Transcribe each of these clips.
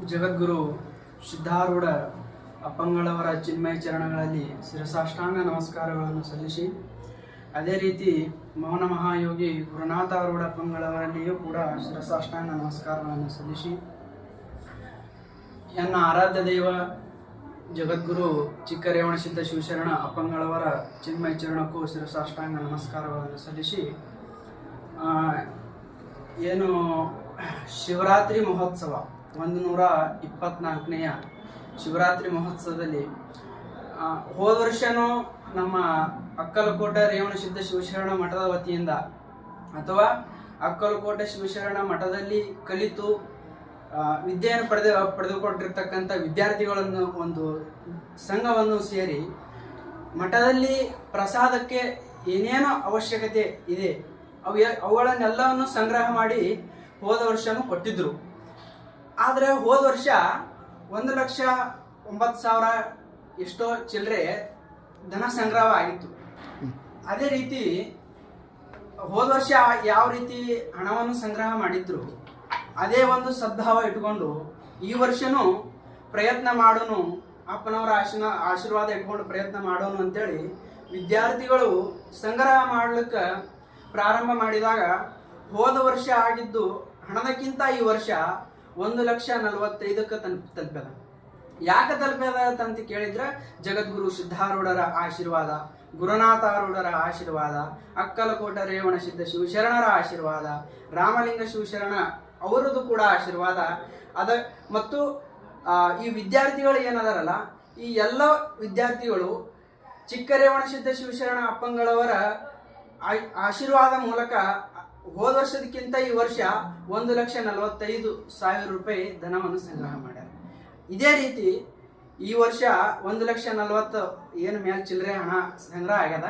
ಜಗದ್ಗುರು ಸಿದ್ಧಾರೂಢ ಅಪ್ಪಂಗಳವರ ಚಿನ್ಮಯ ಚರಣಗಳಲ್ಲಿ ಶಿರಸಾಷ್ಟಾಂಗ ನಮಸ್ಕಾರಗಳನ್ನು ಸಲ್ಲಿಸಿ, ಅದೇ ರೀತಿ ಮೌನ ಮಹಾಯೋಗಿ ಗುರುನಾಥಾರೂಢ ಅಪ್ಪಂಗಳವರಲ್ಲಿಯೂ ಕೂಡ ಶಿರಸಾಷ್ಟಾಂಗ ನಮಸ್ಕಾರಗಳನ್ನು ಸಲ್ಲಿಸಿ, ನನ್ನ ಆರಾಧ್ಯ ದೈವ ಜಗದ್ಗುರು ಚಿಕ್ಕರೇವಣಸಿದ್ಧ ಶಿವಶರಣ ಅಪ್ಪಂಗಳವರ ಚಿನ್ಮಯ ಚರಣಕ್ಕೂ ಶಿರಸಾಷ್ಟಾಂಗ ನಮಸ್ಕಾರಗಳನ್ನು ಸಲ್ಲಿಸಿ, ಏನು ಶಿವರಾತ್ರಿ ಮಹೋತ್ಸವ 124ನೆಯ ಶಿವರಾತ್ರಿ ಮಹೋತ್ಸವದಲ್ಲಿ ಹೋದ ವರ್ಷನೂ ನಮ್ಮ ಅಕ್ಕಲಕೋಟೆ ರೇವಣಸಿದ್ಧ ಶಿವಶರಣ ಮಠದ ವತಿಯಿಂದ ಅಥವಾ ಅಕ್ಕಲಕೋಟೆ ಶಿವಶರಣ ಮಠದಲ್ಲಿ ಕಲಿತು ವಿದ್ಯೆಯನ್ನು ಪಡೆದುಕೊಂಡಿರ್ತಕ್ಕಂಥ ವಿದ್ಯಾರ್ಥಿಗಳನ್ನು ಒಂದು ಸಂಘವನ್ನು ಸೇರಿ ಮಠದಲ್ಲಿ ಪ್ರಸಾದಕ್ಕೆ ಏನೇನೋ ಅವಶ್ಯಕತೆ ಇದೆ ಅವುಗಳನ್ನೆಲ್ಲವನ್ನು ಸಂಗ್ರಹ ಮಾಡಿ ಹೋದ ವರ್ಷನೂ ಕೊಟ್ಟಿದ್ರು. ಆದರೆ ಹೋದ ವರ್ಷ 1,09,000 ಎಷ್ಟೋ ಚಿಲ್ಲರೆ ಧನ ಸಂಗ್ರಹ ಆಗಿತ್ತು. ಅದೇ ರೀತಿ ಹೋದ ವರ್ಷ ಯಾವ ರೀತಿ ಹಣವನ್ನು ಸಂಗ್ರಹ ಮಾಡಿದ್ರು ಅದೇ ಒಂದು ಸದ್ಭಾವ ಇಟ್ಕೊಂಡು ಈ ವರ್ಷನೂ ಪ್ರಯತ್ನ ಮಾಡೋನು, ಅಪ್ಪನವರ ಆಶೀರ್ವಾದ ಇಟ್ಕೊಂಡು ಪ್ರಯತ್ನ ಮಾಡೋನು ಅಂತೇಳಿ ವಿದ್ಯಾರ್ಥಿಗಳು ಸಂಗ್ರಹ ಮಾಡ್ಲಿಕ್ಕೆ ಪ್ರಾರಂಭ ಮಾಡಿದಾಗ ಹೋದ ವರ್ಷ ಆಗಿದ್ದು ಹಣದಕ್ಕಿಂತ ಈ ವರ್ಷ 1,45,000 ತಲುಪ್ಯದ. ಯಾಕೆ ತಲುಪ್ಯದ ಅಂತ ಕೇಳಿದ್ರೆ ಜಗದ್ಗುರು ಸಿದ್ಧಾರೂಢರ ಆಶೀರ್ವಾದ, ಗುರುನಾಥಾರೂಢರ ಆಶೀರ್ವಾದ, ಅಕ್ಕಲಕೋಟೆ ರೇವಣಸಿದ್ಧ ಶಿವಶರಣರ ಆಶೀರ್ವಾದ, ರಾಮಲಿಂಗ ಶಿವಶರಣ ಅವರದ್ದು ಕೂಡ ಆಶೀರ್ವಾದ ಮತ್ತು ಈ ವಿದ್ಯಾರ್ಥಿಗಳು ಏನದಾರಲ್ಲ, ಈ ಎಲ್ಲ ವಿದ್ಯಾರ್ಥಿಗಳು ಚಿಕ್ಕರೇವಣಸಿದ್ಧ ಶಿವಶರಣ ಅಪ್ಪಂಗಳವರ ಆಶೀರ್ವಾದ ಮೂಲಕ ಹೋದ ವರ್ಷದಕ್ಕಿಂತ ಈ ವರ್ಷ 1,45,000 ರೂಪಾಯಿ ಧನವನ್ನು ಸಂಗ್ರಹ ಮಾಡ್ಯಾರ. ಇದೇ ರೀತಿ ಈ ವರ್ಷ 1,40,000 ಏನು ಮೇಲೆ ಚಿಲ್ಲರೆ ಹಣ ಸಂಗ್ರಹ ಆಗ್ಯದ.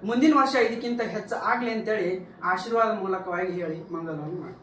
ಮುಂದಿನ ವರ್ಷ ಇದಕ್ಕಿಂತ ಹೆಚ್ಚು ಆಗ್ಲಿ ಅಂತೇಳಿ ಆಶೀರ್ವಾದ ಮೂಲಕವಾಗಿ ಹೇಳಿ ಮಂಗಲವನ್ನು ಮಾಡಿ